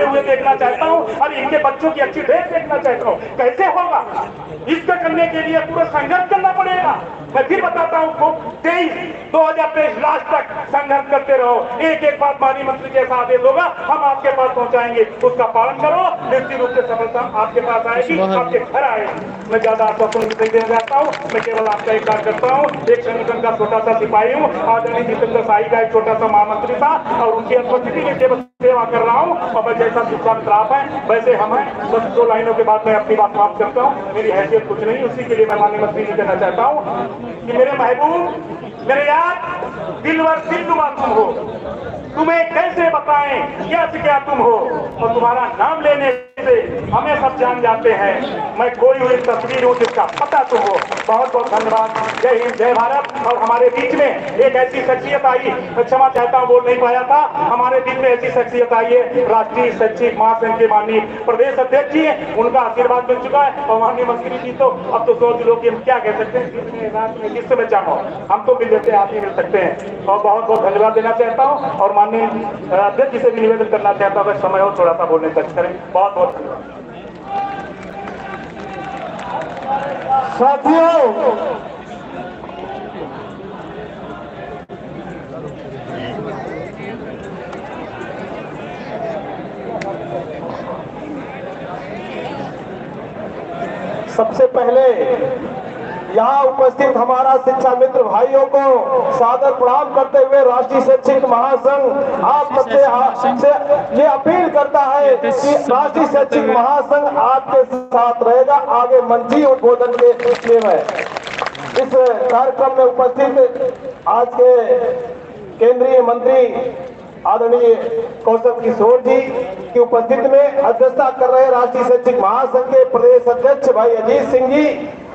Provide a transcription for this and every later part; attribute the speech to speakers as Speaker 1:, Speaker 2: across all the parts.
Speaker 1: नहाते हुए देखना चाहता हूँ और इनके बच्चों की अच्छी ड्रेस देखना चाहता हूँ। कैसे होगा? इसका करने के लिए पूरा संघर्ष करना पड़ेगा। मैं फिर बताता हूँ, 2023 लास्ट तक संघर्ष करते रहो। एक एक बात माननीय मंत्री जैसा आदेश होगा हम आपके पास पहुंचाएंगे, उसका पालन करो, निश्चित रूप से सफलता आपके पास आएगी, आपके घर आएगी। मैं ज्यादा आश्वासन नहीं देना चाहता हूँ, मैं केवल आपका एक कार्य करता हूँ। एक संगठन का छोटा सा सिपाही हूँ, आदरणीय जितेंद्र शाही का एक छोटा सा महामंत्री था और उनकी अनुपस्थिति में केवल सेवा कर रहा हूँ। और मैं जैसा शिक्षा मित्र आप है वैसे हम हैं। बस 2 लाइनों के बाद मैं अपनी बात समाप्त करता हूँ। मेरी हैसियत कुछ नहीं, उसी के लिए मैं माननीय मंत्री जी कहना चाहता हूँ कि मेरे महबूब, मेरे यार, दिलवर दिलरुबा तुम हो। तुम्हें कैसे बताएं क्या तुम हो, और तुम्हारा नाम लेने से हमें सब जान जाते हैं। मैं कोई हुई तस्वीर हूँ जिसका पता तुम हो। बहुत बहुत धन्यवाद। जय हिंद, जय भारत। और हमारे बीच में एक ऐसी शख्सियत आई, मैं क्षमा चाहता हूँ बोल नहीं पाया था, हमारे बीच में ऐसी शख्सियत आई है, राष्ट्रीय शैक्षिक महासंघ के माननीय प्रदेश अध्यक्ष जी हैं, उनका आशीर्वाद मिल चुका है। और माननीय मंत्री जी तो अब तो सोच लो कि हम क्या कह सकते हैं, किस समय चाहो हम तो मिल लेते हैं, आप ही मिल सकते हैं। और बहुत बहुत धन्यवाद देना चाहता हूँ और माननीय अध्यक्ष जी से भी निवेदन करना चाहता हूँ समय हो थोड़ा सा बोलने तक करें। बहुत बहुत
Speaker 2: साथियों, सबसे पहले यहाँ उपस्थित हमारा शिक्षा मित्र भाइयों को सादर प्रणाम करते हुए राष्ट्रीय शैक्षिक महासंघ आप सबसे ये अपील करता है कि राष्ट्रीय शैक्षिक महासंघ आपके साथ रहेगा आगे मंत्री उद्बोधन के में। इस कार्यक्रम में उपस्थित आज के केंद्रीय मंत्री आदरणीय कौशल किशोर जी की उपस्थिति में अध्यक्षता कर रहे राष्ट्रीय शैक्षिक महासंघ के प्रदेश अध्यक्ष भाई अजीत सिंह जी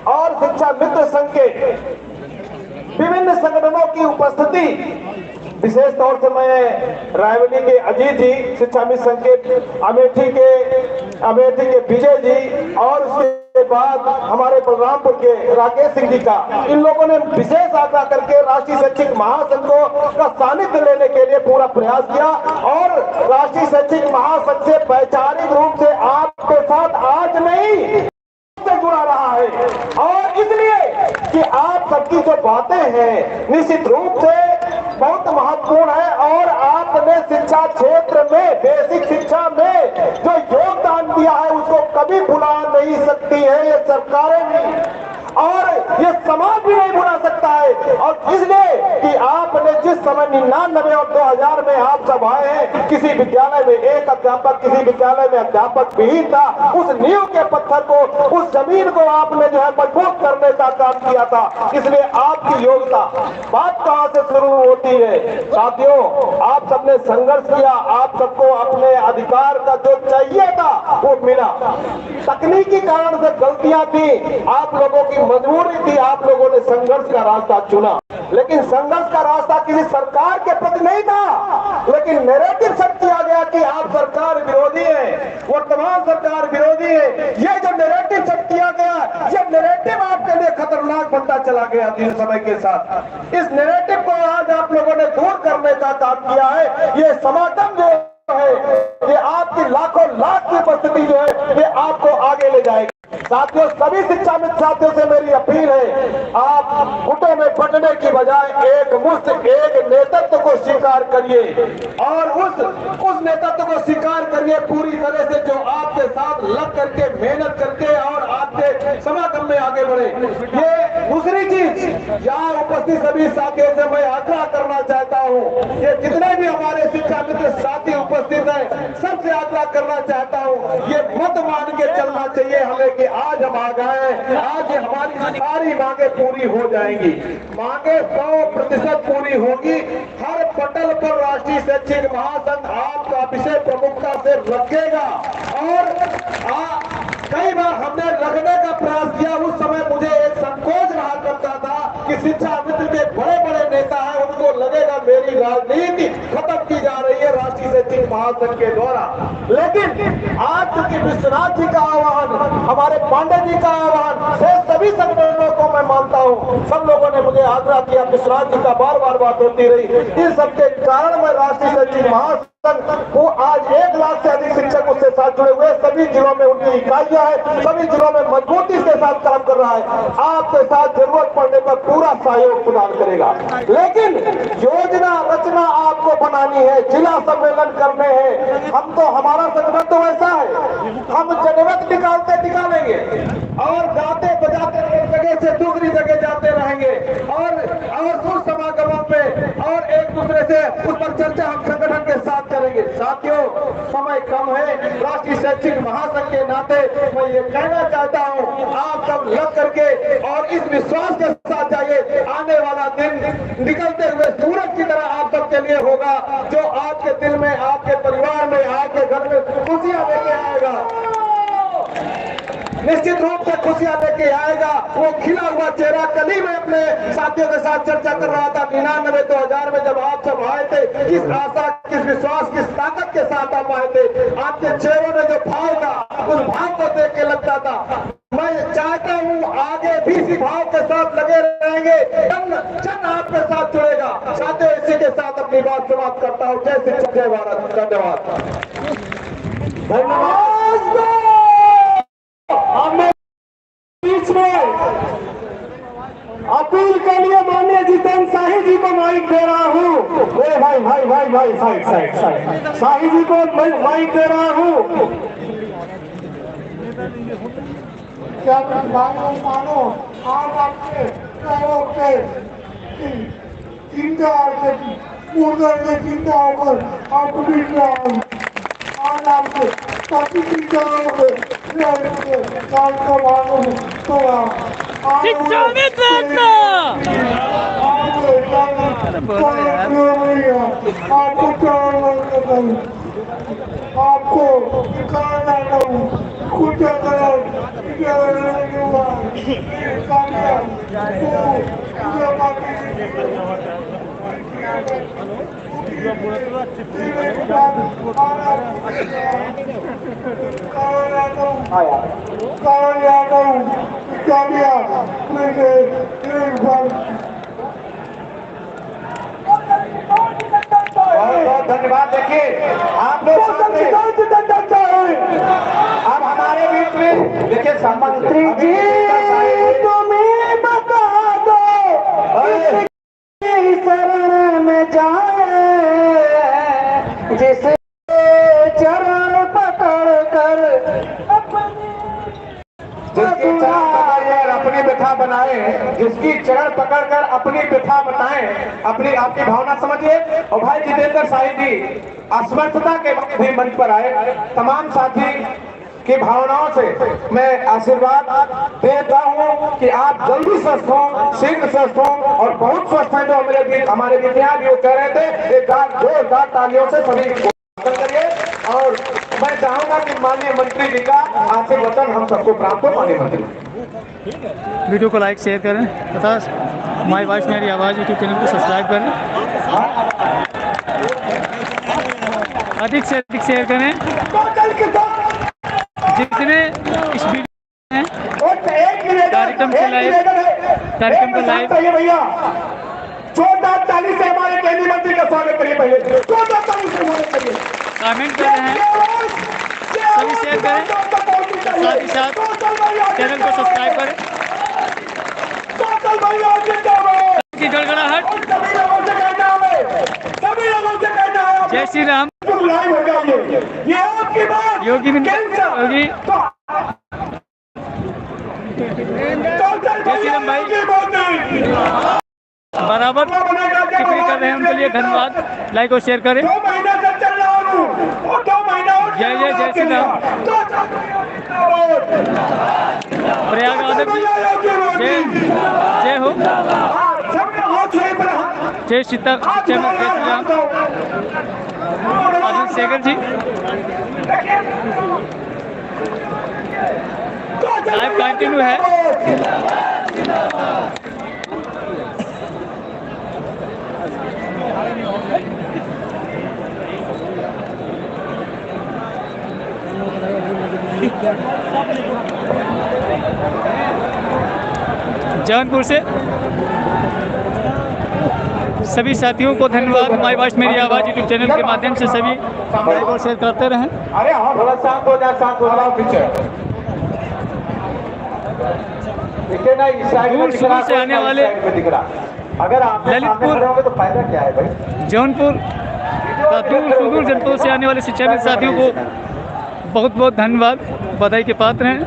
Speaker 2: और शिक्षा मित्र संघ के विभिन्न संगठनों की उपस्थिति, विशेष तौर से मैं रायबरेली के अजीत जी, शिक्षा मित्र संघ के अमेठी के विजय जी और उसके बाद हमारे बलरामपुर के राकेश सिंह जी का, इन लोगों ने विशेष आग्रह करके राष्ट्रीय शैक्षिक महासंघ का सानिध्य लेने के लिए पूरा प्रयास किया और राष्ट्रीय शैक्षिक महासंघ से वैचारिक रूप से आपके साथ आज नहीं से जुड़ा रहा है। और इसलिए कि आप सबकी जो बातें हैं निश्चित रूप से बहुत महत्वपूर्ण है और आपने शिक्षा क्षेत्र में, बेसिक शिक्षा में जो योगदान दिया है उसको कभी भुला नहीं सकती है ये सरकारें भी और ये समाज भी नहीं भुला सकता है। और इसलिए कि आपने जिस समय 99 और 2000 में आप सब आए हैं, किसी विद्यालय में एक अध्यापक, किसी विद्यालय में अध्यापक विहीन था, उस नींव के पत्थर को, उस जमीन को आपने जो है मजबूत करने का काम किया था। इसलिए आपकी योग्यता बात कहां से शुरू होती है साथियों, आप सबने संघर्ष किया, आप सबको अपने अधिकार का जो चाहिए था वो मिला। तकनीकी कारण से गलतियां थी, आप लोगों की मजबूरी थी, आप लोगों ने संघर्ष का रास्ता चुना, लेकिन संघर्ष का रास्ता किसी सरकार के प्रति नहीं था, लेकिन नैरेटिव सेट किया गया कि आप सरकार विरोधी है, वर्तमान सरकार विरोधी है। ये जो नैरेटिव सेट किया गया, ये नैरेटिव आपके लिए खतरनाक बनता चला गया दिन समय के साथ। इस नैरेटिव को आज आप लोगों ने दूर करने का काम किया है। ये समागम जो है ये आपकी लाखों लाख की उपस्थिति जो है ये आपको आगे ले जाएगी। साथियों, सभी शिक्षा मित्र साथियों से मेरी अपील है, आप गुटों में बंटने की बजाय एक मुश्त एक नेतृत्व को स्वीकार करिए और उस नेतृत्व को स्वीकार करिए पूरी तरह से जो आपके साथ लग करके मेहनत करके और आपके समागम में आगे बढ़े। ये दूसरी चीज यहाँ उपस्थित सभी साथियों से मैं आग्रह करना चाहता हूँ, ये जितने भी हमारे शिक्षा मित्र साथी उपस्थित है सबसे आग्रह करना चाहता हूँ, ये मत मान के चलना चाहिए हमें कि आज हम आ गए, आज हमारी सारी मांगे पूरी हो जाएंगी। मांगे 100% पूरी होगी। हर पटल पर राष्ट्रीय शैक्षिक महासंघ आपका विषय प्रमुखता से रखेगा और कई बार हमने रखने का प्रयास किया, उस समय मुझे एक संकोच रहा करता था कि शिक्षा मित्र के बड़े बड़े नेता हैं, उनको लगेगा मेरी राजनीति खत्म की जा रही है राष्ट्रीय शैक्षिक महासंघ के द्वारा। लेकिन आज चूंकि विश्वनाथ जी का आह्वान, हमारे पांडे जी का आह्वान से सभी संगठनों को मैं मानता हूँ, सब लोगों ने मुझे आग्रह किया, विश्वनाथ जी का बार बार बात होती रही, इन सबके कारण मैं राष्ट्रीय शैक्षिक महासंघ को आज 1 लाख से अधिक शिक्षक सभी जिलों में उनकी इकाइयां हैं, सभी जिलों में मजबूती के साथ काम कर रहा है। आपके साथ जरूरत पड़ने पर पूरा सहयोग प्रदान करेगा। लेकिन योजना रचना आपको बनानी है, जिला सम्मेलन करने हैं। हम तो, हमारा संगठन तो ऐसा है, हम जनमत निकालेंगे और गाते बजाते एक जगह से दूसरी जगह जाते रहेंगे और सुर समागमों पे और एक दूसरे से उस पर चर्चा हम संगठन के साथ करेंगे। साथियों, समय कम है, राष्ट्रीय शैक्षिक महासंघ के नाते मैं ये कहना चाहता हूँ, आप सब लग करके और इस विश्वास के साथ जाइए, आने वाला दिन निकलते हुए सूरज की तरह आप सबके लिए होगा, जो आपके दिल में, आपके परिवार में, आपके घर में खुशियां लेके आएगा। निश्चित रूप से खुशियां लेके आएगा। वो खिला हुआ चेहरा, कल ही मैं अपने साथियों के साथ चर्चा कर रहा था 99-2000 में जब आप सब आए थे, किस आशा, किस विश्वास, किस ताकत के साथ आप आए थे। आपके चेहरों में जो भाव था, उस भाव को देख के लगता था। मैं चाहता हूँ आगे भी इसी भाव के साथ लगे रहेंगे, जन आपके साथ जुड़ेगा। साथियों, इसी के साथ अपनी बात समाप्त करता हूँ। जय श्री राम, जय भारत। धन्यवाद। हमें बीच में अपील के लिए माननीय जितेंद्र शाही जी को माइक दे रहा हूँ। मेरे भाई साइड शाही जी को माइक दे रहा हूँ।
Speaker 3: क्या मानो आज आपके सहयोग से चिंता के चिंता होकर आप आज आपके सभी चिंताओं के काम को मालूम होगा।
Speaker 4: शिक्षा में
Speaker 3: आपको निकालना कुछ
Speaker 2: बहुत धन्यवाद। देखिए आप लोग अब हमारे बीच में देखिए मंत्री जी तुम्हें बता दो शरण में जाए, जिसे चरण पकड़ कर अपनी व्यथा बनाए, जिसकी चरण पकड़कर अपनी व्यथा बताएं, अपनी आपकी भावना समझिए। और भाई जितेंद्र शाही जी असमर्थता के वक्त भी मंच पर आए। तमाम साथी की भावनाओं से मैं आशीर्वाद देता हूं कि आप जल्दी स्वस्थ हों, शीघ्र स्वस्थ हों और बहुत स्वस्थ हैं। जो हमारे विद्यार्थी भी कह रहे थे, एक बार जोरदार तालियों से सभी करिए। और मैं चाहूंगा कि माननीय मंत्री जी का आशीर्वचन हम सबको प्राप्त हो। माननीय मंत्री,
Speaker 4: वीडियो को लाइक शेयर करें तथा माई वॉइस मेरी आवाज़ यूट्यूब चैनल को सब्सक्राइब करें। अधिक से अधिक शेयर करें। जितने इस वीडियो में कार्यक्रम को लाइव
Speaker 2: भैया जोरदार ताली से हमारे केंद्रीय मंत्री का स्वागत करिए। पहले जोरदार ताली से स्वागत करिए।
Speaker 4: कमेंट कर रहे हैं, सभी शेयर करें, साथ ही साथ चैनल को सब्सक्राइब करें। की गड़गड़ाहट, जय श्री राम। योगी योगी जय श्री राम भाई बराबर टिप्पणी कर रहे हैं, उनके लिए धन्यवाद। लाइक और शेयर करें। जय जय जय श्री राम। प्रयाग आदम जी जय जय हो। जय सीता जय श्री राम। अनिल शेखर जी लाइव कंटिन्यू है। जौनपुर से सभी साथियों को धन्यवाद। माई वॉइस मेरी आवाज़ यूट्यूब चैनल के माध्यम से सभी लाइक और शेयर करते रहें।
Speaker 1: अरे हाँ,
Speaker 2: थोड़ा शांत हो जाए, शांत हो जाओ पीछे। देखिए ना, इस साइड में
Speaker 4: दूर
Speaker 2: दिख रहा,
Speaker 4: से आने
Speaker 2: इस
Speaker 4: वाले
Speaker 2: साइड में दिख रहा। अगर आप
Speaker 4: ललितपुर
Speaker 2: खड़े होंगे तो फायदा क्या है भाई?
Speaker 4: जौनपुर का दूर सुदूर जनपदों से आने वाले शिक्षाविद साथियों को बहुत बहुत धन्यवाद, बधाई के पात्र हैं।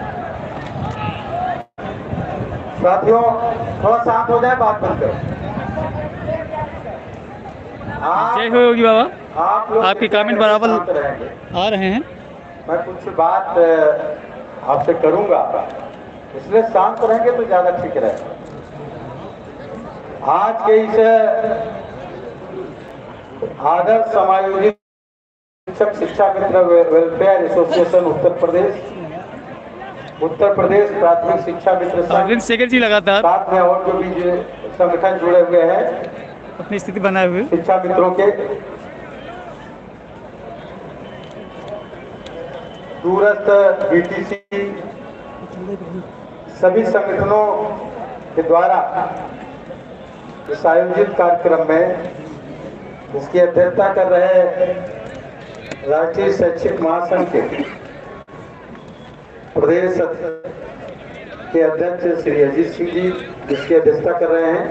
Speaker 2: साथियों थोड़ा शांत हो जाए, बात बंद करो।
Speaker 4: जय हो योगी बाबा।
Speaker 2: आप लोग
Speaker 4: आपके कमेंट बराबर आ रहे हैं।
Speaker 2: मैं कुछ बात आपसे करूंगा, इसलिए शांत रहेंगे तो ज्यादा ठीक रहेगा। आज के इस आदर्श समायोजित शिक्षक शिक्षा मित्र वेलफेयर एसोसिएशन उत्तर प्रदेश प्राथमिक शिक्षा मित्र
Speaker 4: अरविंद शेखर जी लगातार
Speaker 2: साथ में और जो भी संगठन जुड़े हुए हैं
Speaker 4: अपनी स्थिति बनाए हुए
Speaker 2: शिक्षा मित्रों के, दूरस्थ बीटीसी सभी संगठनों के द्वारा इस आयोजित कार्यक्रम में इसकी अध्यक्षता कर रहे राष्ट्रीय शैक्षिक महासंघ के प्रदेश के अध्यक्ष श्री अजीत सिंह जी इसकी अध्यक्षता कर रहे हैं।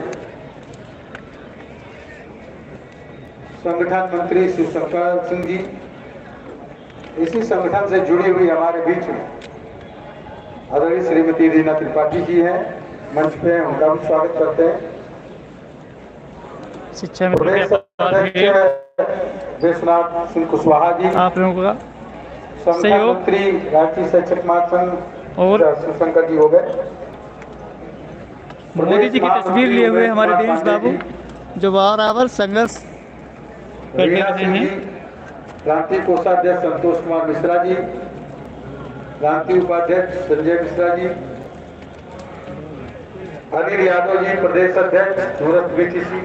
Speaker 2: संगठन मंत्री श्री शंकर सिंह जी, इसी संगठन से जुड़ी हुई हमारे बीच में आदरणीय श्रीमती रीना त्रिपाठी जी हैं, मंच पे उनका भी स्वागत करते हैं।
Speaker 4: शिक्षा
Speaker 2: प्रदेश अध्यक्ष विश्वनाथ सिंह कुशवाहा जी,
Speaker 4: आप लोगों का
Speaker 2: संगठन
Speaker 4: सहयोग
Speaker 2: मंत्री राष्ट्रीय शैक्षिक महासंघ
Speaker 4: और
Speaker 2: शिवशंकर जी हो गए।
Speaker 4: मोदी जी की तस्वीर लिए हुए हमारे दिनेश बाबू जो बराबर संघर्ष करते रहे हैं।
Speaker 2: क्रांति कोषाध्यक्ष संतोष कुमार मिश्रा जी, क्रांति उपाध्यक्ष संजय मिश्रा जी, अनिल यादव जी प्रदेश अध्यक्ष सूरत बीटीसी,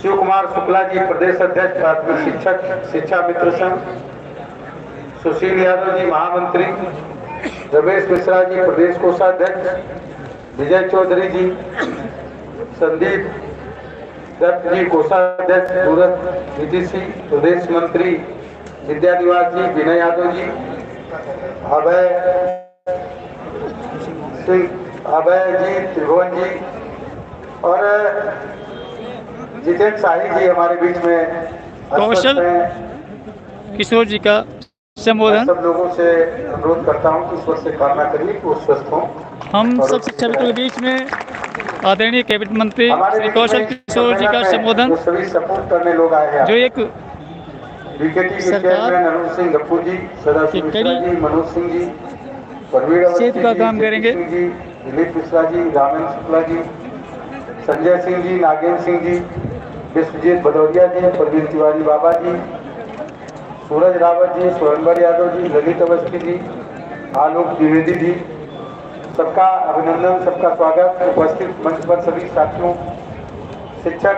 Speaker 2: शिव कुमार शुक्ला जी प्रदेश अध्यक्ष प्राथमिक शिक्षक शिक्षा मित्र संघ, सुशील यादव जी महामंत्री, रमेश मिश्रा जी प्रदेश कोषाध्यक्ष, विजय चौधरी जी, संदीप दत्त जी कोषाध्यक्ष सूरत बीटीसी, प्रदेश मंत्री विद्या निवास जी, विनय यादव जी, अभय जी त्रिभुवन जी और जितेंद्र शाही जी हमारे बीच में
Speaker 4: कौशल किशोर जी का संबोधन।
Speaker 2: सब लोगों से अनुरोध करता हूं कि ईश्वर से कामना करिए कि वो स्वस्थ हों।
Speaker 4: हम सब शिक्षा मित्रों के बीच में आदरणीय कैबिनेट मंत्री श्री कौशल किशोर जी का संबोधन,
Speaker 2: सभी सपोर्ट करने लोग आए हैं,
Speaker 4: जो एक
Speaker 2: बीकेटी के चेयरमैन अरुण सिंह गप्पू जी, सदाशिव मिश्रा जी, मनोज सिंह जी, परवीर
Speaker 4: सेतु का काम करेंगे।
Speaker 2: जी, दिलीप मिश्रा जी, रामेंद्र शुक्ला जी, संजय सिंह जी, नागेंद्र सिंह जी, विश्वजीत भदौरिया जी, प्रवीण तिवारी बाबा जी, सूरज रावत जी, स्वयंवर यादव जी, ललित अवस्थी जी, आलोक द्विवेदी जी, सबका अभिनंदन, सबका स्वागत। उपस्थित मंच पर सभी साथियों, शिक्षक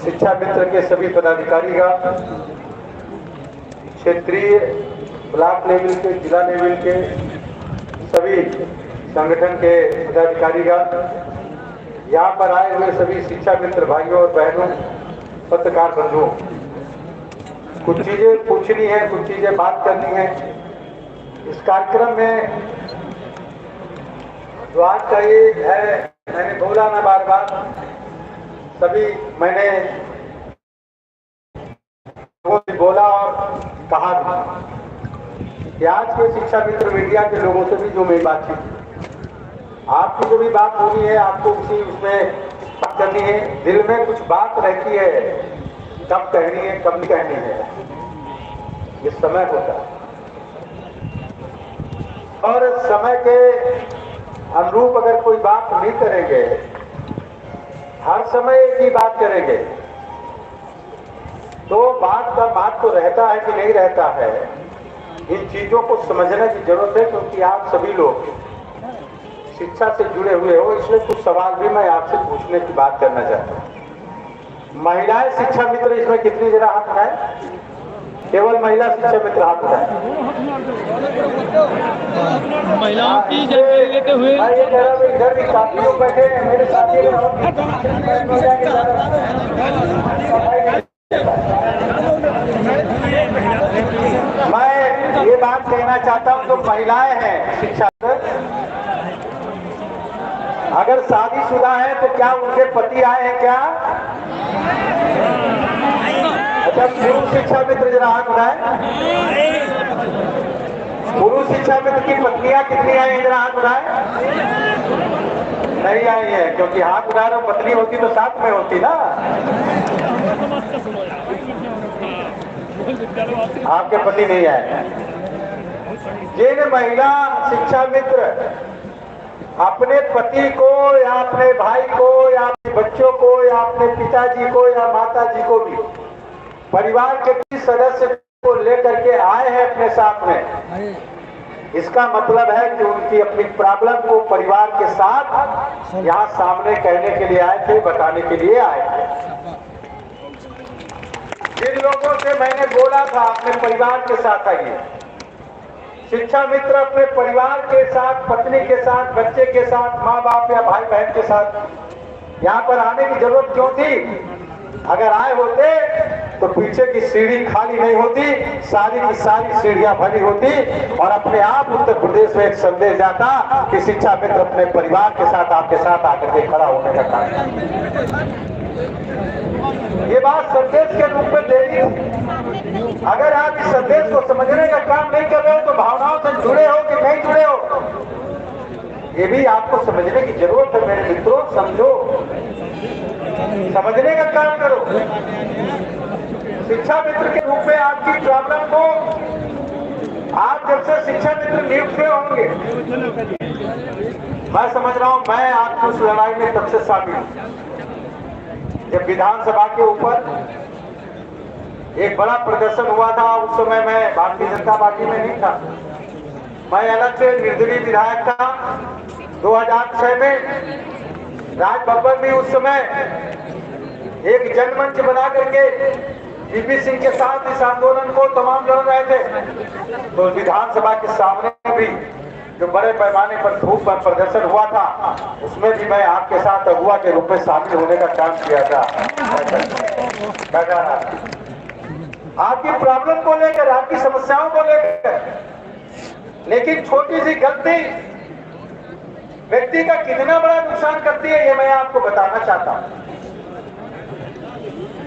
Speaker 2: शिक्षा मित्र के सभी पदाधिकारी का, क्षेत्रीय ब्लॉक लेवल के जिला लेवल के सभी संगठन के पदाधिकारी का, यहाँ पर आए हुए सभी शिक्षा मित्र भाइयों और बहनों, पत्रकार बंधुओं, कुछ चीजें पूछनी है, कुछ चीजें बात करनी है। इस कार्यक्रम में जो आज का ये है, मैंने बोला ना बार बार, सभी मैंने बोला और कहा भी कि आज के शिक्षा मित्र मीडिया के लोगों से भी जो मेरी बातचीत, आपकी जो भी बात होनी है, आपको किसी उसमें बात करनी है, दिल में कुछ बात रहती है, कब कहनी है कब नहीं कहनी है, ये समय होता है और समय के अनुरूप अगर कोई बात नहीं करेंगे, हर समय एक ही बात करेंगे, तो बात तो रहता है कि नहीं रहता है। इन चीजों को समझने की जरूरत है, क्योंकि आप सभी लोग शिक्षा से जुड़े हुए हो, इसलिए कुछ सवाल भी मैं आपसे पूछने की बात करना चाहता हूँ। महिलाएं शिक्षा मित्र इसमें कितनी जरा हाथ उठाए? केवल महिला शिक्षा मित्र हाथ उठाए।
Speaker 4: महिलाओं की जानकारी लेते हुए
Speaker 2: इधर भी काफी लोग बैठे हैं मेरे साथी मैं ये बात कहना चाहता हूँ, जो महिलाएं हैं शिक्षा अगर शादीशुदा है तो क्या उनके पति आए हैं क्या? अच्छा, पुरुष शिक्षा मित्र जरा हाथ उठाए। पुरुष शिक्षा मित्र की पत्नियां कितनी आई हैं, जरा हाथ उठाए। नहीं आई है, क्योंकि हाथ उठा रहे पत्नी होती तो साथ में होती ना। आपके पति नहीं आए। जिन महिला शिक्षा मित्र अपने पति को या अपने भाई को या अपने बच्चों को या अपने पिताजी को या माताजी को भी परिवार के किसी सदस्य को लेकर के आए हैं अपने साथ में, इसका मतलब है कि उनकी अपनी प्रॉब्लम को परिवार के साथ यहाँ सामने कहने के लिए आए थे, बताने के लिए आए थे। जिन लोगों से मैंने बोला था अपने परिवार के साथ आइए, शिक्षा मित्र अपने परिवार के साथ, पत्नी के साथ, बच्चे के साथ, माँ बाप या भाई बहन के साथ यहाँ पर आने की जरूरत क्यों थी? अगर आए होते तो पीछे की सीढ़ी खाली नहीं होती, सारी की सारी सीढ़ियां भरी होती और अपने आप उत्तर प्रदेश में एक संदेश जाता कि शिक्षा मित्र अपने परिवार के साथ आपके साथ आकर के खड़ा होने का काम। ये बात संदेश के रूप में देनी। अगर आप इस संदेश को समझने का काम नहीं कर रहे हो तो भावनाओं से जुड़े हो कि नहीं जुड़े हो, ये भी आपको समझने की जरूरत है मेरे मित्रों। समझो, समझने का काम करो। शिक्षा मित्र के रूप में आपकी प्रॉब्लम को आप जब से शिक्षा मित्र नियुक्त होंगे, मैं समझ रहा हूं मैं आपकी उस लड़ाई में तब से शामिल हूं जब विधानसभा के ऊपर एक बड़ा प्रदर्शन हुआ था। उस समय मैं भारतीय जनता पार्टी में नहीं था, मैं अलग से निर्दलीय विधायक था। 2006 में राज बब्बर भी उस समय एक जनमंच बना करके वीपी सिंह के साथ इस आंदोलन को तमाम लड़ रहे थे। तो विधानसभा के सामने भी जो बड़े पैमाने पर खूब प्रदर्शन हुआ था, उसमें भी मैं आपके साथ अगुआ के रूप में शामिल होने का काम किया था। आपकी प्रॉब्लम को लेकर, आपकी समस्याओं को लेकर। लेकिन छोटी सी गलती व्यक्ति का कितना बड़ा नुकसान करती है, ये मैं आपको बताना चाहता हूं।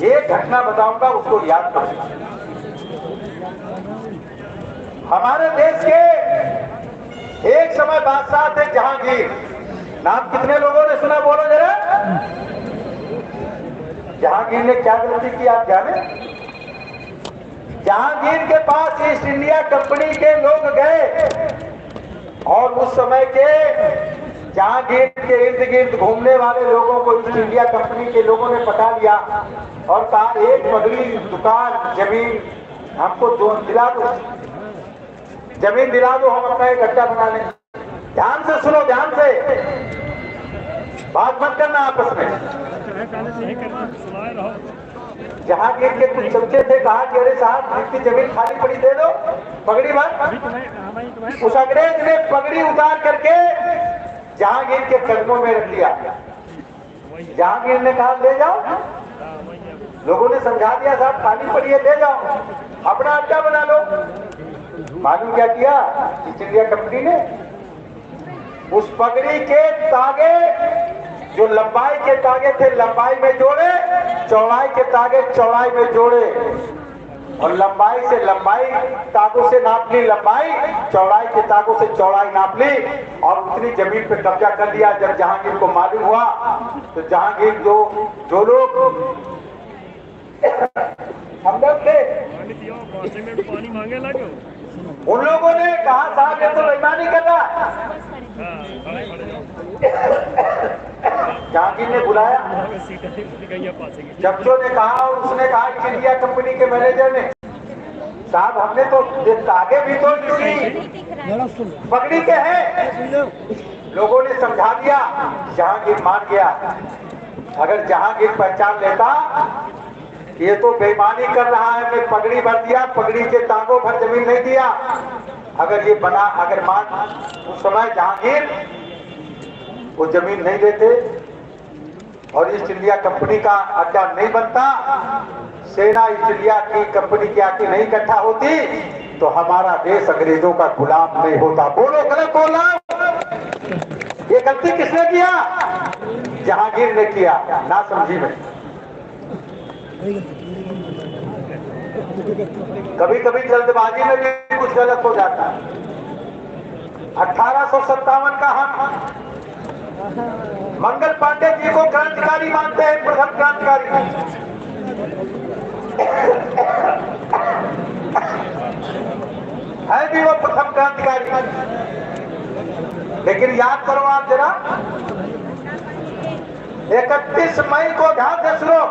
Speaker 2: ये घटना बताऊंगा, उसको याद करो। हमारे देश के एक समय बादशाह थे जहांगीर। नाम कितने लोगों ने सुना, बोलो जरा। जहांगीर ने क्या गलती की आप जाने? जहांगीर के पास ईस्ट इंडिया कंपनी के लोग गए और उस समय के जहांगीर के इर्द गिर्द घूमने वाले लोगों को ईस्ट इंडिया कंपनी के लोगों ने पटा लिया और कहा, एक पगड़ी, दुकान, जमीन हमको दिला दो, जमीन दिला दो, हम अपना एक अड्डा बना लें। ध्यान से सुनो, ध्यान से, बात मत करना आपस में। जहांगीर के कुछ चमचे थे, कहा कि अरे साहब जितनी जमीन खाली पड़ी दे दो, पगड़ी बात। उस अंग्रेज ने पगड़ी उतार करके जहांगीर के कदमों में रख दिया। जहांगीर ने कहा ले जाओ, लोगों ने समझा दिया साहब खाली पड़ी है, ले जाओ, अपना अड्डा बना लो। मालूम क्या किया ईस्ट इंडिया कंपनी ने? उस पगड़ी के तागे, जो लंबाई के तागे थे, लंबाई में जोड़े, चौड़ाई के तागे चौड़ाई में जोड़े और लंबाई से लंबाई तागों से नाप ली लंबाई, चौड़ाई के तागों से चौड़ाई नाप ली और उतनी जमीन पे कब्जा कर लिया। जब जहांगीर को मालूम हुआ तो जहांगीर जो लोग हमदर्द थे, पानी मांगे लगे, उन लोगों ने कहा साहब ये तो बेईमानी कर रहा है। जहांगीर ने बुलाया, चमचों ने कहा और उसने कहा ईस्ट इंडिया कंपनी के मैनेजर ने, साहब हमने तो तागे भी तो पगड़ी के हैं। लोगों ने समझा दिया, जहांगीर मान गया। अगर जहांगीर पहचान लेता
Speaker 5: ये तो बेईमानी कर रहा है, मैं पगड़ी भर दिया, पगड़ी के टांगों भर जमीन नहीं दिया। अगर ये बना, अगर मान उस समय जहांगीर वो जमीन नहीं देते और ईस्ट इंडिया कंपनी का अड्डा नहीं बनता, सेना ईस्ट इंडिया की कंपनी की आके नहीं इकट्ठा होती, तो हमारा देश अंग्रेजों का गुलाम नहीं होता। बोलो गलत बोला? ये गलती किसने किया? जहांगीर ने किया, ना समझी में। कभी कभी जल्दबाजी में भी कुछ गलत हो जाता है। 1857 का हम मंगल पांडे जी को क्रांतिकारी मानते हैं, प्रथम क्रांतिकारी। है भी वो प्रथम क्रांतिकारी। लेकिन याद करो आप जरा, 31 मई को ध्यान से सुनो।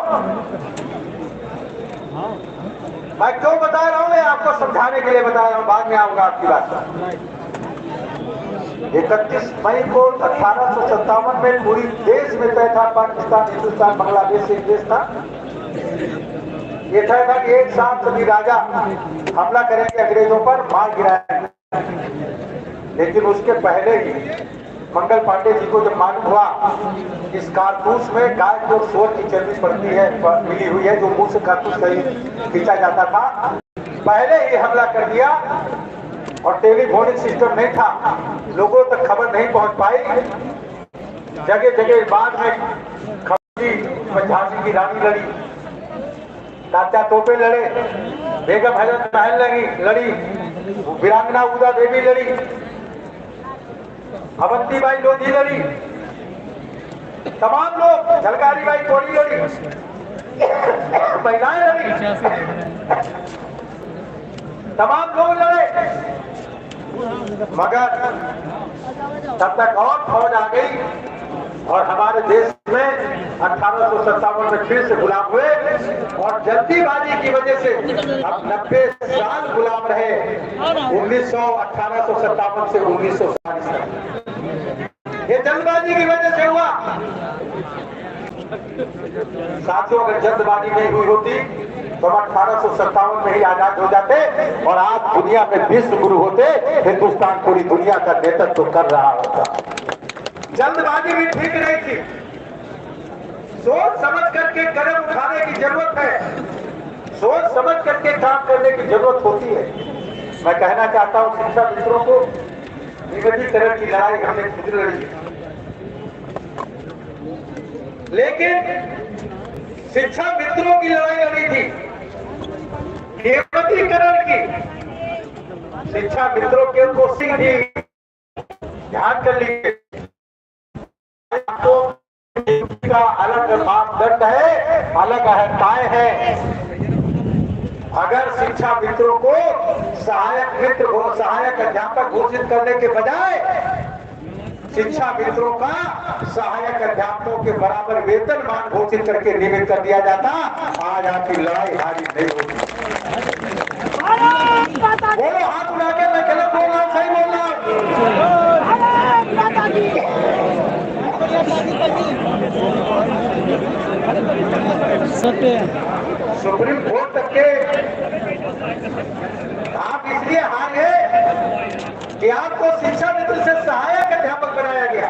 Speaker 5: मैं क्यों बता रहा हूं? मैं आपको समझाने के लिए बता रहा हूं, बाद में आऊंगा आपकी बात। 31 मई को 1857 में पूरी देश में तय था, पाकिस्तान, हिंदुस्तान, बांग्लादेश एक देश था, ये तय था कि एक साथ सभी राजा हमला करेंगे अंग्रेजों पर, मार गिराएंगे। लेकिन उसके पहले ही मंगल पांडे जी को जब मालूम हुआ इस कारतूस में गाय की और सूअर की चर्बी पड़ती है, मिली हुई है, जो मुंह से कारतूस सही खींचा जाता था, पहले ही हमला कर दिया। और टेलीफोनिक सिस्टम नहीं था, लोगों तक खबर नहीं पहुंच पाई। जगह जगह बाद में खबर, झांसी की रानी लड़ी, तात्या तोपे लड़े, बेगम हजरत महल लड़ी, वीरांगना उदा देवी लड़ी, अवंतीबाई लोधी लड़ी, तमाम लोग, झलकारी बाई कोड़ी लड़ी, महिलाएं लड़ी, तमाम लोग लड़े। मगर तब तक और फौज आ गई और हमारे देश में 1857 में फिर से गुलाम हुए। और जल्दीबाजी की वजह से अब 90 साल गुलाम रहे, 1857 से 1940 तक। ये जल्दबाजी की वजह से हुआ। साथियों, अगर जल्दबाजी नहीं हुई होती तो हम 1857 में ही आजाद हो जाते और आज दुनिया में विश्व गुरु होते, हिंदुस्तान पूरी दुनिया का नेतृत्व कर रहा होता। जल्दबाजी भी ठीक नहीं थी, सोच समझ करके कदम उठाने की जरूरत है, सोच समझ करके काम करने की जरूरत होती है। मैं कहना चाहता हूं शिक्षा मित्रों को, निगमीकरण की लड़ाई हमने खुद लड़ी, लेकिन शिक्षा मित्रों की लड़ाई लड़ी थी नियमितीकरण की। शिक्षा मित्रों के कोशिश थी, ध्यान कर लीजिए, तो का अलग मापदंड है, अलग अहर्ताएं हैं। अगर शिक्षा मित्रों को सहायक मित्र हो, सहायक अध्यापक घोषित करने के बजाय शिक्षा मित्रों का सहायक अध्यापकों के बराबर वेतनमान घोषित करके नियमित कर दिया जाता, आज आपकी लड़ाई हारी नहीं होती। बोलो हाथ उठा के, मैं गलत बोल रहा हूं, सही बोल रहा हूं। सुप्रीम कोर्ट तक के आप इसलिए हारे कि आपको शिक्षा मित्र से सहायक अध्यापक बनाया गया।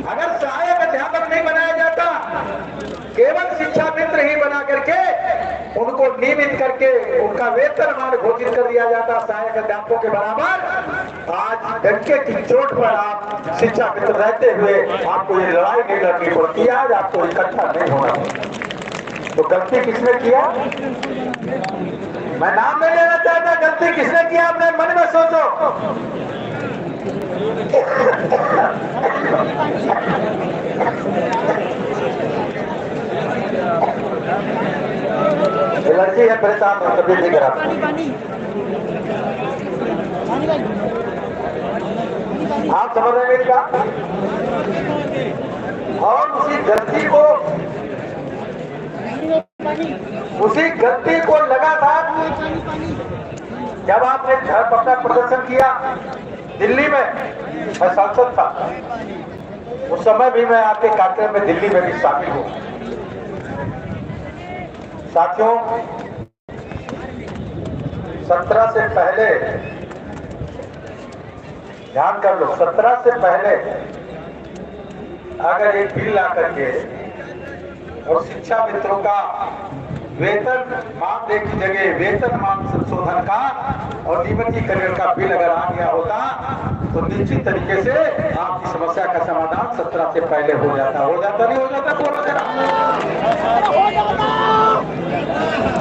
Speaker 5: अगर सहायक अध्यापक नहीं बनाया जाता, केवल शिक्षा मित्र ही बना करके उनको नियमित करके उनका वेतनमान घोषित कर दिया जाता सहायक अध्यापकों के बराबर, आज डंके की चोट पर आप शिक्षा मित्र रहते हुए आपको ये लड़ाई नहीं लड़नी पड़ती, आज आपको इकट्ठा नहीं होना। तो गलती किसने किया? मैं नाम नहीं लेना चाहता, गलती किसने किया अपने मन में सोचो। लड़की है परेशान, तबियत नहीं खराब। आप समझ रहे हैं मेरी बात? और उसी गलती को लगातार जब आपने घर अपना प्रदर्शन किया दिल्ली में, मैं सांसद था उस समय भी, मैं आपके कार्यक्रम में दिल्ली में भी शामिल हूँ। साथियों, 17 से पहले ध्यान कर लो, 17 से पहले अगर एक बिल ला करके और शिक्षा मित्रों का वेतन मामले की जगह वेतन मान संशोधन का और नियमितीकरण का बिल अगर आ गया होता तो निश्चित तरीके से आपकी समस्या का समाधान 17 से पहले हो जाता नहीं हो जाता।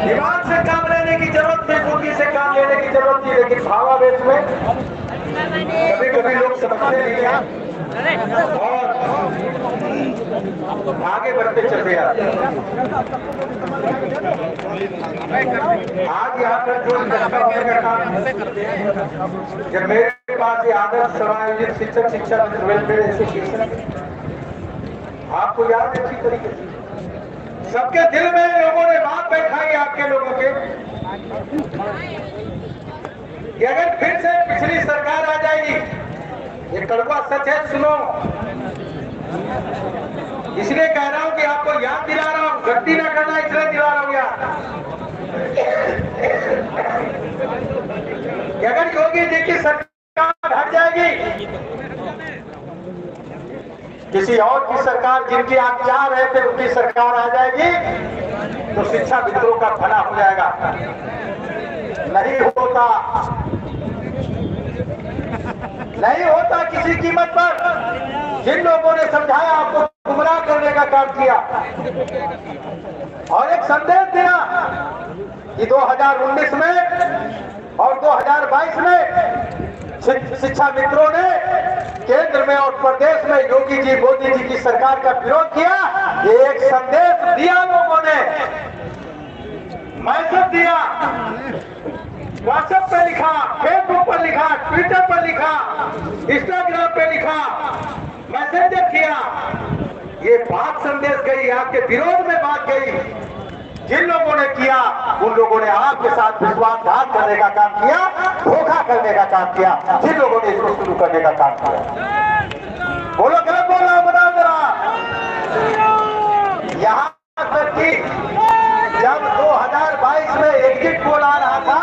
Speaker 5: दिमाग से काम लेने की जरूरत नहीं, बुद्धि से काम लेने की जरूरत नहीं, लेकिन भावावेश में कभी कभी लोग समझते नहीं हैं और आगे बढ़ते चलते जाते हैं। आज यहाँ पर जो का काम, जब मेरे पास ये आदर्श समायोजित शिक्षक शिक्षा वेलफेयर एसोसिएशन आपको याद है अच्छी तरीके से, सबके दिल में लोगों ने बात बैठाई आपके लोगों के कि अगर फिर से पिछली सरकार आ जाएगी, ये कड़वा सच है, सुनो, इसलिए कह रहा हूं कि आपको याद दिला रहा हूं, गलती ना करना इसलिए दिला रहा हूं यार, कि अगर योगी जी की सरकार हट जाएगी, किसी और की सरकार जिनकी आप चाह रहे थे उनकी सरकार आ जाएगी तो शिक्षा मित्रों का भला हो जाएगा। नहीं होता किसी कीमत पर। जिन लोगों ने समझाया आपको गुमराह करने का काम किया और एक संदेश दिया कि 2019 में और 2022 में शिक्षा मित्रों ने केंद्र में और प्रदेश में योगी जी मोदी जी की सरकार का विरोध किया। ये एक संदेश दिया, लोगों ने मैसेज दिया, व्हाट्सएप पे लिखा, फेसबुक पर लिखा, ट्विटर पर लिखा, इंस्टाग्राम पे लिखा, मैसेंजर किया। ये बात संदेश गई, आपके विरोध में बात गई। जिन लोगों ने किया उन लोगों ने आपके साथ विश्वासघात करने का काम किया, धोखा करने का काम किया। जिन लोगों ने इसको शुरू करने का काम किया, बोलो गलत बोल रहा हूं, बताओ जरा। यहां तक कि जब 2022 में एग्जिट पोल आ रहा था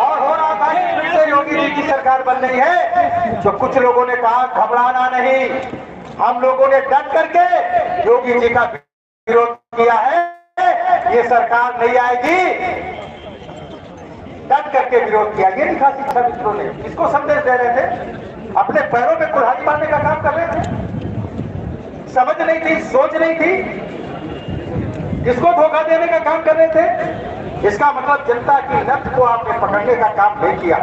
Speaker 5: और हो रहा था कि फिर से योगी जी की सरकार बन रही है, तो कुछ लोगों ने कहा घबराना नहीं, हम लोगों ने डट करके योगी जी का विरोध किया है, ये सरकार नहीं आएगी, डट करके विरोध किया। ये लिखा शिक्षा मित्रों ने, इसको संदेश दे रहे थे, अपने पैरों में कुल्हाड़ी मारने का काम कर रहे थे, समझ नहीं थी, सोच नहीं थी, इसको धोखा देने का काम कर रहे थे। इसका मतलब जनता की नब्ज को आपने पकड़ने का काम नहीं किया।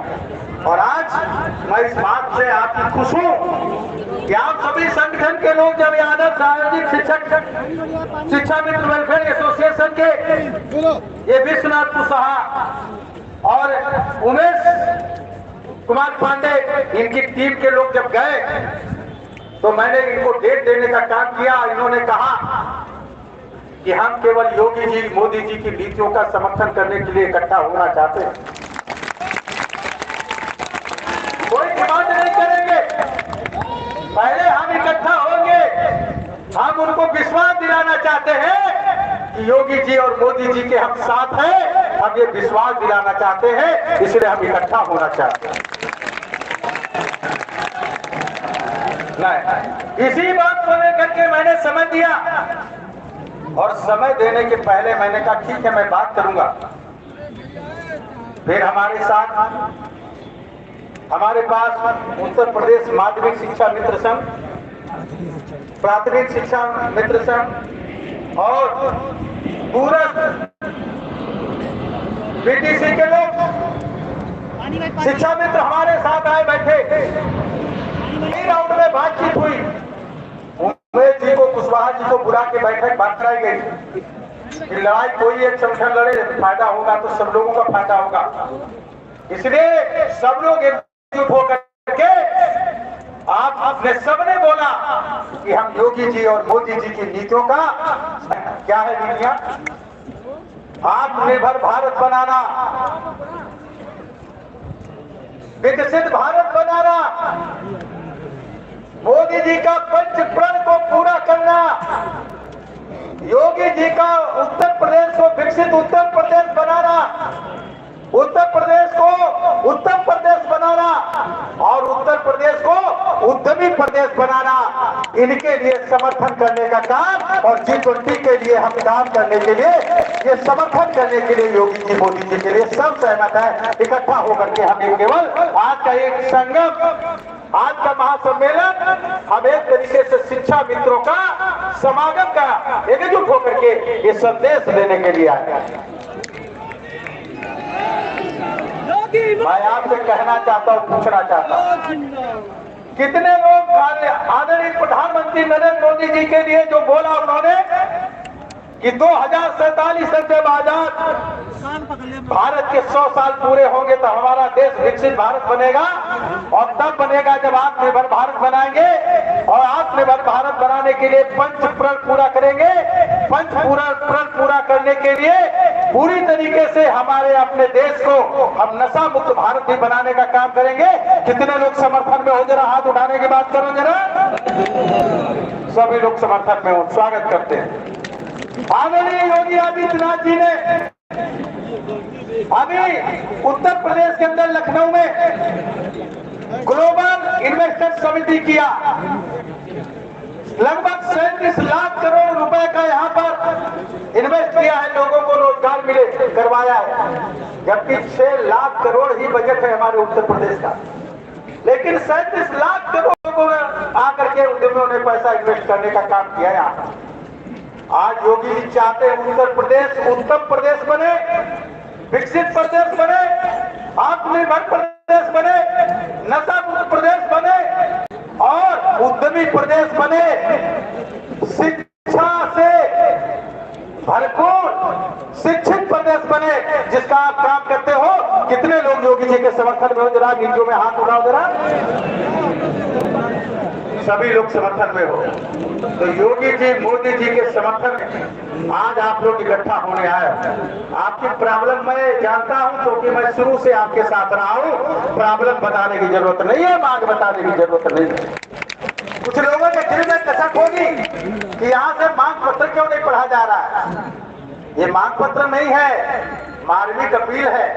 Speaker 5: और आज मैं इस बात से आपकी खुश हूं कि आप सभी संगठन के लोग जब आदर्श आयोजित शिक्षा मित्र वेलफेयर एसोसिएशन के ये विश्वनाथ कुशवाहा और उमेश कुमार पांडे इनकी टीम के लोग जब गए तो मैंने इनको डेट देने का काम किया। इन्होंने कहा कि हम केवल योगी जी मोदी जी की नीतियों का समर्थन करने के लिए इकट्ठा होना चाहते हैं, कोई डिमांड नहीं करेंगे, पहले हम इकट्ठा होंगे, हम उनको विश्वास दिलाना चाहते हैं कि योगी जी और मोदी जी के हम साथ हैं, हम ये विश्वास दिलाना चाहते हैं, इसलिए हम इकट्ठा होना चाहते हैं। नहीं, इसी बात को लेकर के मैंने समझ दिया और समय देने के पहले मैंने कहा ठीक है मैं बात करूंगा। फिर हमारे साथ हमारे पास उत्तर प्रदेश माध्यमिक शिक्षा मित्र संघ, प्राथमिक शिक्षा मित्र संघ और पूरा बीटीसी के लोग शिक्षा मित्र हमारे साथ आए बैठे। राउंड में बातचीत हुई, उमेश जी को कुशवाहा जी को बुला के बैठक बात कराई गई कि लड़ाई कोई एक संगठन लड़े फायदा होगा तो सब लोगों का फायदा होगा, इसलिए सब लोग एकजुट होकर के आपने सबने बोला कि हम योगी जी और मोदी जी की नीतियों का क्या है नीतियां, आत्मनिर्भर भारत बनाना, विकसित भारत बनाना, मोदी जी का पंच प्रण को पूरा करना, योगी जी का उत्तर प्रदेश को विकसित उत्तर प्रदेश बनाना, उत्तर प्रदेश को उत्तम प्रदेश बनाना और उत्तर प्रदेश को उद्यमी प्रदेश बनाना, इनके लिए समर्थन करने का काम और G20 के लिए हम काम करने के लिए, ये समर्थन करने के लिए योगी जी मोदी जी के लिए सब सहमत है। इकट्ठा होकर के हम केवल आज का एक संगम, आज का महासम्मेलन हम एक तरीके से शिक्षा मित्रों का समागम का एकजुट होकर के ये संदेश देने के लिए आए। मैं आपसे कहना चाहता हूँ, पूछना चाहता हूँ, कितने लोग आदरणीय प्रधानमंत्री नरेंद्र मोदी जी के लिए जो बोला उन्होंने कि 2047 से जब आजाद भारत के 100 साल पूरे होंगे तो हमारा देश विकसित भारत बनेगा, और तब बनेगा जब आत्मनिर्भर भारत बनाएंगे, और आत्मनिर्भर भारत बनाने के लिए पंचप्रण पूरा करेंगे। पंचप्रण पूरा करने के लिए पूरी तरीके से हमारे अपने देश को हम नशा मुक्त भारत भी बनाने का काम करेंगे। कितने लोग समर्थन में हो? जरा हाथ उठाने की बात करो जरा। सभी लोग समर्थन में हो, स्वागत करते हैं। आदरणीय योगी आदित्यनाथ जी ने अभी उत्तर प्रदेश के अंदर लखनऊ में ग्लोबल इन्वेस्टर समिति किया, लगभग 37 लाख करोड़ रुपए का यहाँ पर इन्वेस्ट किया है, लोगों को रोजगार मिले करवाया है, जबकि 6 लाख करोड़ ही बजट है हमारे उत्तर प्रदेश का, लेकिन 37 लाख करोड़ लोगों ने आकर के उद्यमियों ने पैसा इन्वेस्ट करने का काम किया यहाँ। आज योगी जी चाहते हैं उत्तर प्रदेश उत्तम प्रदेश बने, विकसित प्रदेश बने, आत्मनिर्भर प्रदेश बने, नशा मुक्त प्रदेश बने और उद्यमी प्रदेश बने, शिक्षा से भरपूर शिक्षित प्रदेश बने, जिसका आप काम करते हो। कितने लोग योगी जी के समर्थन में हो? जरा नीचों में हाथ उठाओ जरा। सभी लोग समर्थन में हो। तो योगी जी मोदी जी के समर्थन में आज आप लोग इकट्ठा होने आए। आपकी प्रॉब्लम मैं जानता हूं, क्योंकि मैं शुरू से आपके साथ रहा हूं। प्रॉब्लम बताने की जरूरत नहीं है, मांग बताने की जरूरत नहीं है। कुछ लोगों के दिल में कसक होगी कि यहाँ से मांग पत्र क्यों नहीं पढ़ा जा रहा है। ये मांग पत्र नहीं है, मार्मिक अपील है।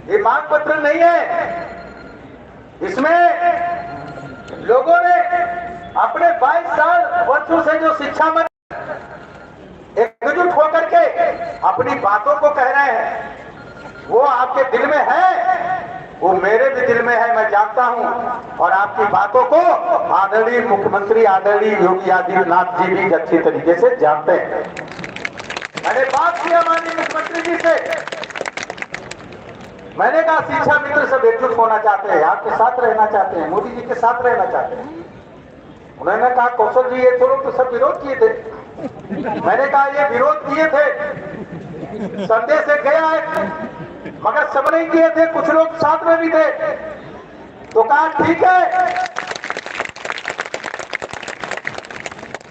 Speaker 5: ये मांग पत्र नहीं है, इसमें लोगों ने अपने 22 साल वर्षों से जो शिक्षा में एकजुट होकर के अपनी बातों को कह रहे हैं, वो आपके दिल में है, वो मेरे भी दिल में है, मैं जानता हूं। और आपकी बातों को आदरणीय मुख्यमंत्री आदरणीय योगी आदित्यनाथ जी भी अच्छी तरीके से जानते हैं। मैंने बात किया माननीय मुख्यमंत्री जी से, मैंने कहा शिक्षा मित्र सब एकजुट होना चाहते हैं, आपके साथ रहना चाहते हैं, मोदी जी के साथ रहना चाहते हैं। उन्होंने कहा कौशल जी ये तो लोग तो सब विरोध किए थे। मैंने कहा ये विरोध किए थे, संदेश से गया है, मगर सब नहीं किए थे, कुछ लोग साथ में भी थे। तो कहा ठीक है,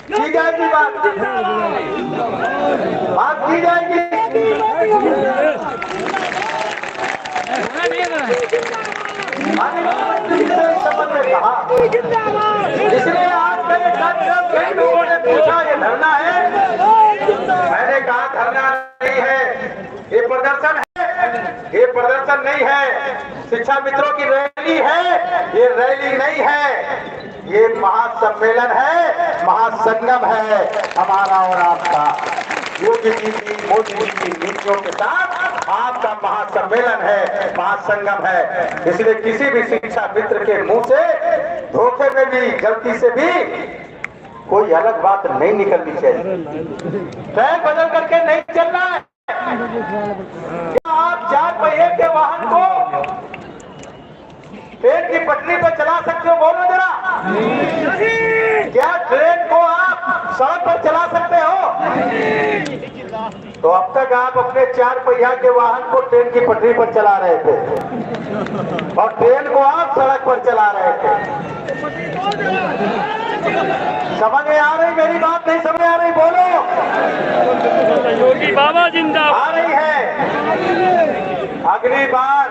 Speaker 5: की जाएगी बात की जाएगी। इसलिए आज कई लोगों ने पूछा ये धरना है, मैंने कहा धरना नहीं है, ये प्रदर्शन है, ये प्रदर्शन नहीं है। शिक्षा मित्रों की रैली है, ये रैली नहीं है, ये महासम्मेलन है, महासंगम है हमारा और आपका। योगी जी की मोदी जी की नीतियों के साथ आपका महासम्मेलन है, महासंगम है। इसलिए किसी भी शिक्षा मित्र के मुंह से धोखे में भी गलती से भी कोई अलग बात नहीं निकलनी चाहिए। ट्रेन बदल करके नहीं चलना है। क्या आप 4 पहिए के वाहन को ट्रेन की पटरी पर चला सकते हो? बोलो जरा। क्या ट्रेन को आप सड़क पर चला सकते हो? तो अब तक आप अपने 4 पहिया के वाहन को ट्रेन की पटरी पर चला रहे थे और ट्रेन को आप सड़क पर चला रहे थे। समझ में आ रही मेरी बात? नहीं समझ आ रही? बोलो।
Speaker 4: योगी बाबा जिंदाबाद।
Speaker 5: आ रही है। अगली बार,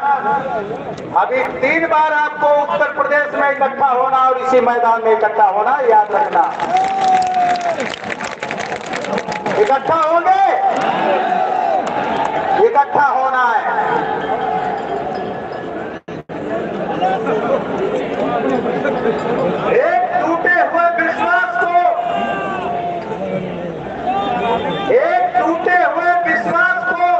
Speaker 5: अभी 3 बार आपको उत्तर प्रदेश में इकट्ठा होना और इसी मैदान में इकट्ठा होना, याद रखना। इकट्ठा होंगे, इकट्ठा होना है। एक टूटे हुए विश्वास को, एक टूटे हुए विश्वास को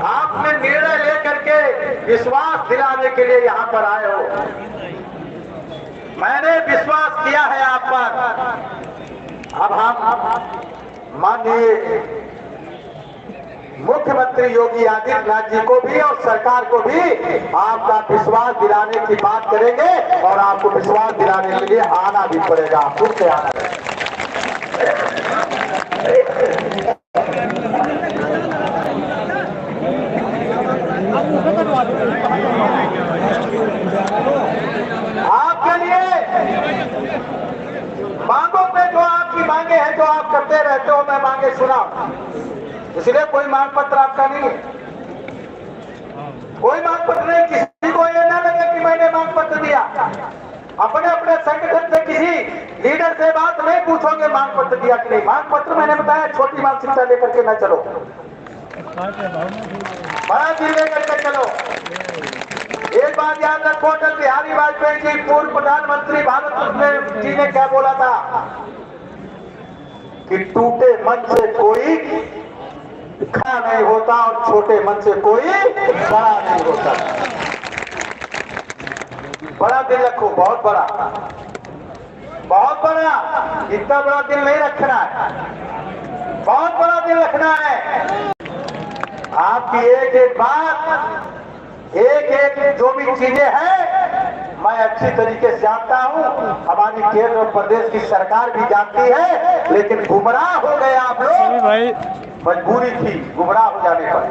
Speaker 5: आपने निर्णय लेकर के विश्वास दिलाने के लिए यहां पर आए हो। मैंने विश्वास किया है आप पर। अब हम माननीय मुख्यमंत्री योगी आदित्यनाथ जी को भी और सरकार को भी आपका विश्वास दिलाने की बात करेंगे और आपको विश्वास दिलाने के लिए आना भी पड़ेगा, आपको से आना है। आपके लिए मांगों पे जो आपकी मांगे हैं, जो आप करते रहते हो, मैं मांगे सुना, इसलिए कोई मांग पत्र आपका नहीं है, कोई मांग पत्र नहीं। किसी को ये ना लगे कि मैंने मांग पत्र दिया। अपने अपने संगठन से किसी लीडर से बात नहीं पूछोगे मांग पत्र दिया कि नहीं। मांग पत्र मैंने बताया छोटी मांग शिक्षा लेकर के ना चलो, बड़ा दिल लेकर के चलो। एक बात याद रखो, अटल बिहारी वाजपेयी जी पूर्व प्रधानमंत्री भारत रत्न जी ने क्या बोला था कि टूटे मन से कोई खड़ा नहीं होता और छोटे मन से कोई बड़ा नहीं होता। बड़ा दिल रखो, बहुत बड़ा, बहुत बड़ा। इतना बड़ा दिल नहीं रखना है, बहुत बड़ा दिल रखना है। आपकी एक एक बात, एक एक जो भी चीजें हैं मैं अच्छी तरीके से जानता हूं। हमारी केंद्र और प्रदेश की सरकार भी जानती है, लेकिन गुमराह हो गए आप लोग।
Speaker 4: भाई
Speaker 5: मजबूरी थी गुमराह हो जाने पर।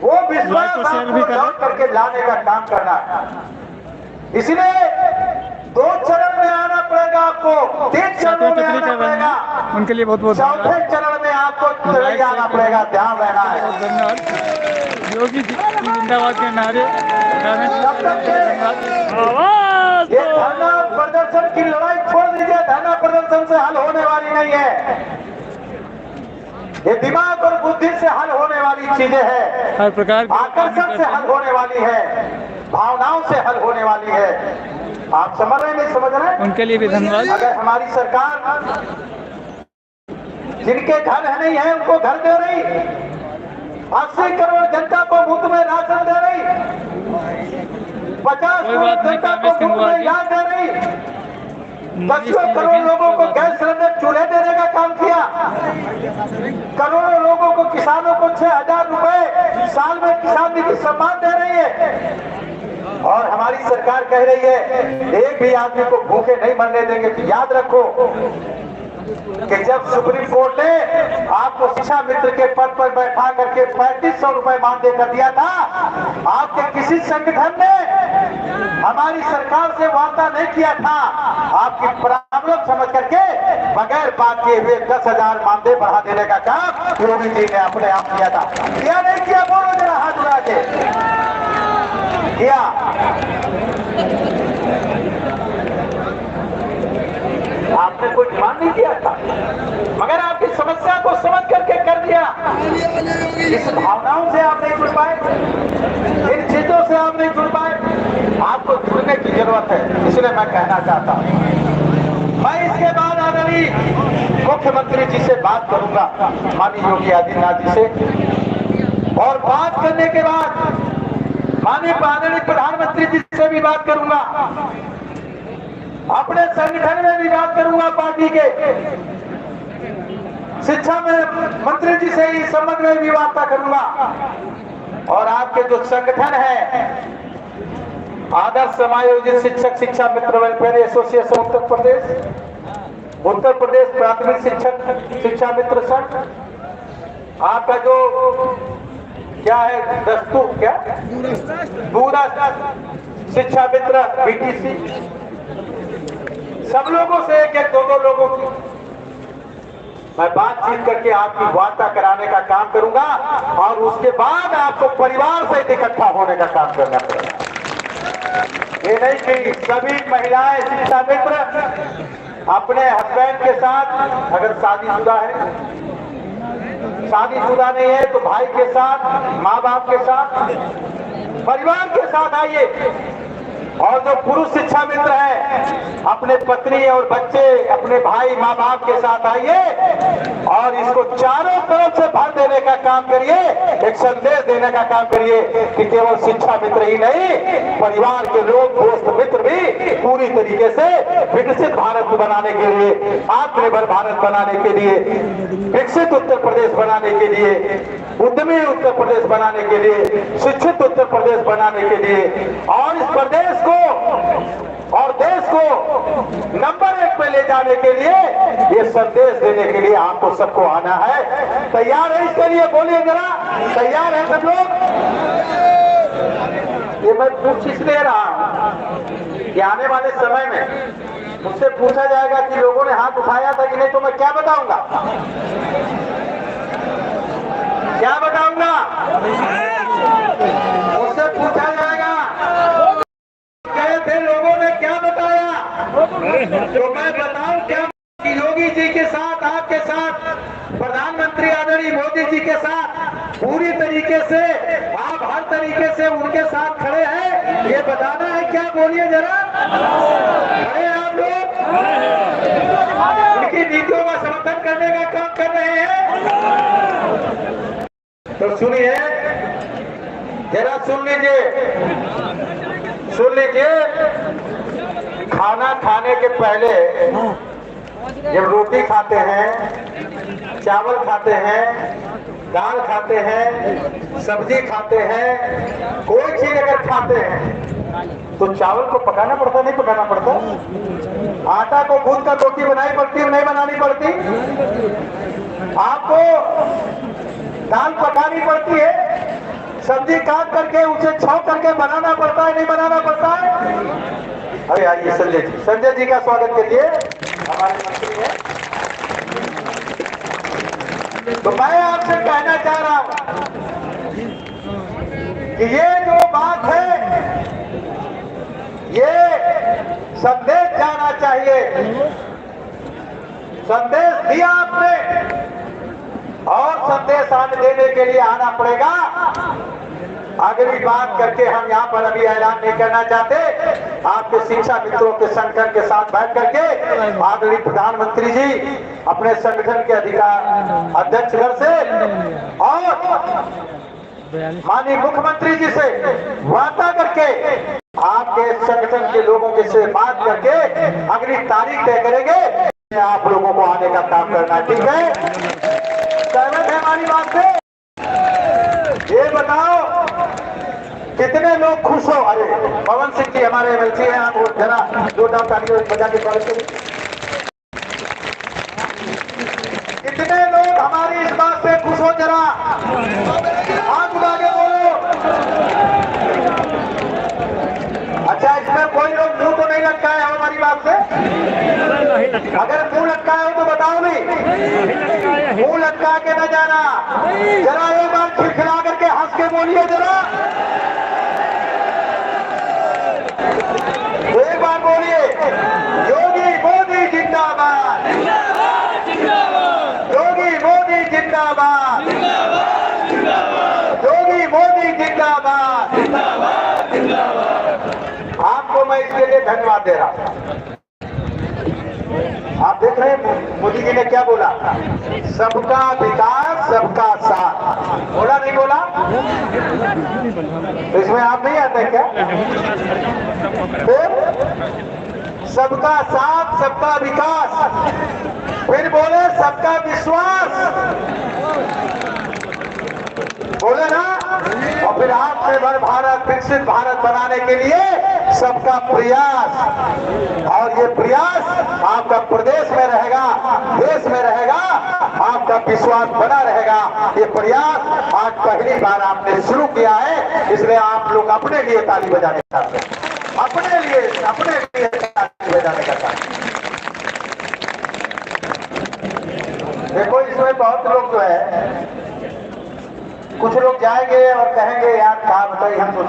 Speaker 5: वो विश्वास आपको लौट करके लाने का काम करना है। इसलिए 2 चरण में आना पड़ेगा आपको, 3 चरणों में आना पड़ेगा,
Speaker 4: उनके लिए बहुत बहुत
Speaker 5: चौथे चरण में आपको चले आना पड़ेगा। ध्यान रहना है।
Speaker 4: धन्यवाद। योगी जी जिंदाबाद के नारे
Speaker 5: ये धरना प्रदर्शन की लड़ाई छोड़ दीजिए। धरना प्रदर्शन से हल होने वाली नहीं है, ये दिमाग और बुद्धि से हल होने वाली चीजें हैं,
Speaker 4: हर प्रकार
Speaker 5: आकर्षण से हल होने वाली है, भावनाओं से हल होने वाली है। आप समझ रहे नहीं समझ रहे?
Speaker 4: उनके लिए भी धन्यवाद।
Speaker 5: अगर हमारी सरकार जिनके घर है नहीं है उनको घर दे रही, 80 करोड़ जनता को मुफ्त में राशन दे रही, 50 करोड़ जनता को मुफ्त में इलाज दे रही, 10 करोड़ लोगों को गैस सिलेंडर चूल्हे देने का काम किया, करोड़ों लोगों को, किसानों को 6,000 रुपए साल में किसान निधि सम्मान दे रही है। और हमारी सरकार कह रही है एक भी आदमी को भूखे नहीं मरने देंगे। तो याद रखो कि जब सुप्रीम कोर्ट ने आपको शिक्षा मित्र के पद पर बैठा करके 3500 रुपए मानदेय कर दिया था, आपके किसी संगठन ने हमारी सरकार से वार्ता नहीं किया था। आपकी प्रॉब्लम समझ करके बगैर बात किए हुए 10,000 मानदेय बढ़ा देने का काम योगी जी ने अपने आप किया था। क्या नहीं किया? बोलो जरा हाथ उठा के। किया। आपने कोई डिमांड नहीं किया था, मगर आपकी समस्या को समझ करके कर दिया। इस भावनाओं से आप नहीं जुड़ पाए, इन चीजों से आप नहीं जुड़ पाए। आपको जुड़ने की जरूरत है, इसलिए मैं कहना चाहता हूं। मैं इसके बाद आदरणीय मुख्यमंत्री जी से बात करूंगा, माननीय योगी आदित्यनाथ जी से, और बात करने के बाद माननीय आदरणीय प्रधानमंत्री जी से भी बात करूंगा, अपने संगठन में भी बात करूंगा, पार्टी के शिक्षा में मंत्री जी से इस संबंध में भी वार्ता करूंगा। और आपके जो संगठन है आदर्श समायोजित शिक्षक शिक्षा मित्र वेलफेयर एसोसिएशन उत्तर प्रदेश प्राथमिक शिक्षक शिक्षा मित्र संघ, आपका जो क्या है दस्तूर, क्या दूरस्थ शिक्षा मित्र बीटीसी, सब लोगों से एक एक 2-2 लोगों की मैं बातचीत करके आपकी वार्ता कराने का काम करूंगा। और उसके बाद आपको परिवार से इकट्ठा होने का काम करना पड़ेगा। ये नहीं कि सभी महिलाएं शिक्षा मित्र अपने हस्बैंड के साथ, अगर शादीशुदा है, शादीशुदा नहीं है तो भाई के साथ, माँ बाप के साथ, परिवार के साथ आइए। और जो पुरुष शिक्षा मित्र है, अपने पत्नी और बच्चे, अपने भाई माँ बाप के साथ आइए और इसको चारों तरफ से भर देने का काम करिए, एक संदेश देने का काम करिए कि केवल शिक्षा मित्र ही नहीं, परिवार के लोग, दोस्त मित्र भी पूरी तरीके से विकसित भारत बनाने के लिए, आत्मनिर्भर भारत बनाने के लिए, विकसित उत्तर प्रदेश बनाने के लिए, उद्यमी उत्तर प्रदेश बनाने के लिए, शिक्षित उत्तर प्रदेश बनाने के लिए और इस प्रदेश को और देश को नंबर 1 पे ले जाने के लिए, ये संदेश देने के लिए आपको सबको आना है। तैयार है इसके लिए? बोलिए जरा, तैयार है सब लोग? ये मैं पूछ इसलिए रहा हूं कि आने वाले समय में मुझसे पूछा जाएगा कि लोगों ने हाथ उठाया था कि नहीं, तो मैं क्या बताऊंगा? क्या बताऊंगा? मुझसे पूछा जाएगा गए थे लोगों ने क्या बताया, तो मैं बताऊं क्या कि योगी जी के साथ, आपके साथ, प्रधानमंत्री आदरणीय मोदी जी के साथ पूरी तरीके से आप हर तरीके से उनके साथ खड़े हैं, ये बताना है क्या? बोलिए जरा, खड़े हैं आप लोग? उनकी नीतियों का समर्थन करने का काम कर रहे हैं? तो सुनिए जरा, सुन लीजिए, खाना खाने के पहले जब रोटी खाते हैं, चावल खाते हैं, दाल खाते हैं, सब्जी खाते हैं, कोई चीज अगर खाते हैं तो चावल को पकाना पड़ता, नहीं पकाना पड़ता? आटा को गूंथ कर रोटी बनानी पड़ती है, नहीं बनानी पड़ती? आपको दाल पकानी पड़ती है, सब्जी काट करके उसे छौंक करके बनाना पड़ता है, नहीं बनाना पड़ता है? अरे आइए संजय जी का स्वागत करिए, हमारे मंत्री हैं। तो मैं आपसे कहना चाह रहा हूं कि ये जो बात है, ये संदेश जाना चाहिए। संदेश दिया आपने और संदेश आने देने के लिए आना पड़ेगा। अगली बात करके हम यहाँ पर अभी ऐलान नहीं करना चाहते। आपके शिक्षा मित्रों के संगठन के साथ बैठ करके आदरणीय प्रधानमंत्री जी अपने संगठन के अध्यक्षगण से और माननीय मुख्यमंत्री जी से वार्ता करके आपके संगठन के लोगों के से बात करके अगली तारीख तय करेंगे। आप लोगों को आने का काम करना, ठीक है? सहमत है हमारी बात से? ये बताओ कितने लोग खुश हो? अरे पवन सिंह जी हमारे एमएलसी हैं, आप जरा जोरदार तालियों बजा के स्वागत करिए। कितने लोग हमारी इस बात से खुश हो? जरा हाथ उठा के बोलो। अच्छा, इसमें कोई लोग मुंह तो नहीं लटकाए हो हमारी बात से? अगर मुंह लटकाए हो तो बताओ नहीं, मुंह लटका के न जाना। जरा एक बार खिलखिला करके हंस के बोलिए जरा, एक बार बोलिए, योगी मोदी जिंदाबाद, योगी मोदी जिंदाबाद, योगी मोदी जिंदाबाद। आपको मैं इसके लिए धन्यवाद दे रहा हूं। आप देख रहे हैं मोदी जी ने क्या बोला? सबका विकास, सबका साथ। बोला नहीं बोला? तो इसमें आप नहीं आते क्या? फिर सबका साथ, सबका विकास, फिर बोले सबका विश्वास, बोले ना? और फिर आत्मनिर्भर भारत, विकसित भारत बनाने के लिए सबका प्रयास। और ये प्रयास आपका प्रदेश में रहेगा, देश में रहेगा, आपका विश्वास बना रहेगा। ये प्रयास आज पहली बार आपने शुरू किया है, इसलिए आप लोग अपने लिए ताली बजाने का, अपने लिए ताली बजाने का काम। देखो इसमें बहुत लोग जो है, कुछ लोग जाएंगे और कहेंगे यार क्या बताइए, हम तो